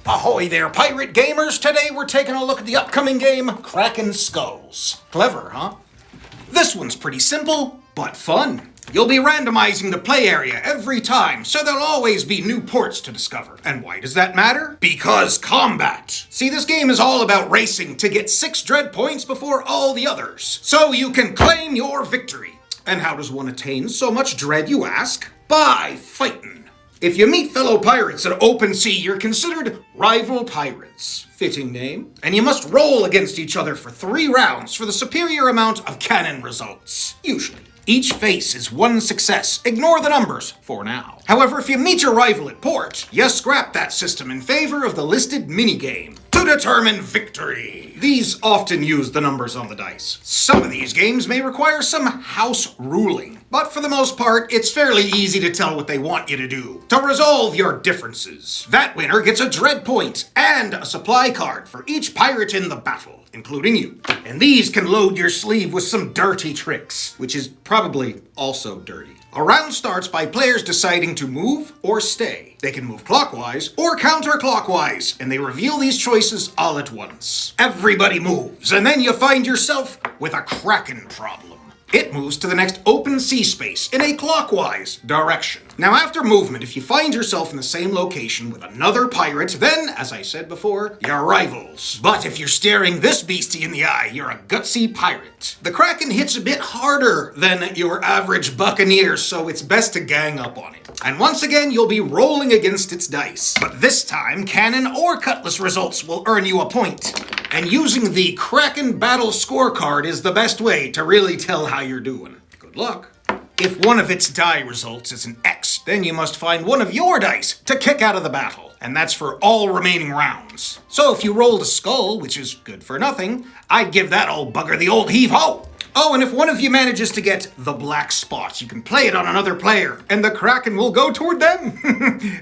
Ahoy there, pirate gamers! Today we're taking a look at the upcoming game, Kraken Skulls. Clever, huh? This one's pretty simple, but fun. You'll be randomizing the play area every time, so there'll always be new ports to discover. And why does that matter? Because combat! See, this game is all about racing to get 6 dread points before all the others, so you can claim your victory. And how does one attain so much dread, you ask? By fighting. If you meet fellow pirates at open sea, you're considered rival pirates. Fitting name. And you must roll against each other for 3 rounds for the superior amount of cannon results. Usually. Each face is 1 success. Ignore the numbers for now. However, if you meet your rival at port, you scrap that system in favor of the listed minigame to determine victory. These often use the numbers on the dice. Some of these games may require some house ruling, but for the most part, it's fairly easy to tell what they want you to do to resolve your differences. That winner gets a dread point and a supply card for each pirate in the battle, including you. And these can load your sleeve with some dirty tricks, which is probably also dirty. A round starts by players deciding to move or stay. They can move clockwise or counterclockwise, and they reveal these choices all at once. Everybody moves, and then you find yourself with a Kraken problem. It moves to the next open sea space in a clockwise direction. Now, after movement, if you find yourself in the same location with another pirate, then, as I said before, you're rivals. But if you're staring this beastie in the eye, you're a gutsy pirate. The Kraken hits a bit harder than your average buccaneer, so it's best to gang up on it. And once again, you'll be rolling against its dice. But this time, cannon or cutlass results will earn you a point. And using the Kraken Battle Scorecard is the best way to really tell how you're doing. Good luck. If one of its die results is an X, then you must find one of your dice to kick out of the battle. And that's for all remaining rounds. So if you rolled a skull, which is good for nothing, I'd give that old bugger the old heave-ho. Oh, and if one of you manages to get the black spot, you can play it on another player, and the Kraken will go toward them.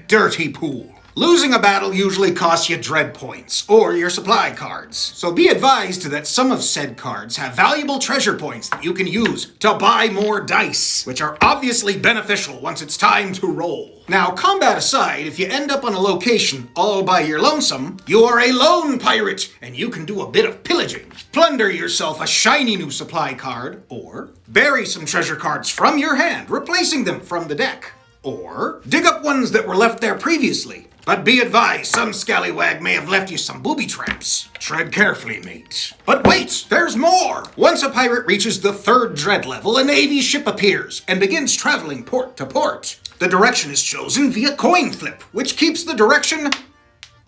Dirty pool. Losing a battle usually costs you dread points, or your supply cards. So be advised that some of said cards have valuable treasure points that you can use to buy more dice, which are obviously beneficial once it's time to roll. Now, combat aside, if you end up on a location all by your lonesome, you are a lone pirate, and you can do a bit of pillaging. Plunder yourself a shiny new supply card, or bury some treasure cards from your hand, replacing them from the deck. Or dig up ones that were left there previously. But be advised, some scallywag may have left you some booby traps. Tread carefully, mate. But wait, there's more! Once a pirate reaches the 3rd dread level, a navy ship appears and begins traveling port to port. The direction is chosen via coin flip, which keeps the direction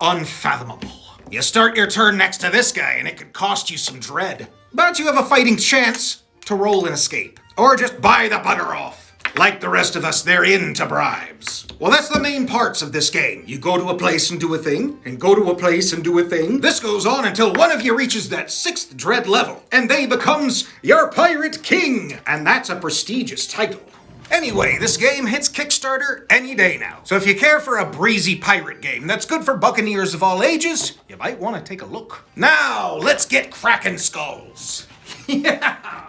unfathomable. You start your turn next to this guy and it could cost you some dread. But you have a fighting chance to roll and escape. Or just buy the bugger off. Like the rest of us, they're into bribes. Well, that's the main parts of this game. You go to a place and do a thing, and go to a place and do a thing. This goes on until one of you reaches that 6th dread level, and they becomes your Pirate King. And that's a prestigious title. Anyway, this game hits Kickstarter any day now. So if you care for a breezy pirate game that's good for buccaneers of all ages, you might want to take a look. Now, let's get Kraken Skulls. Yeah!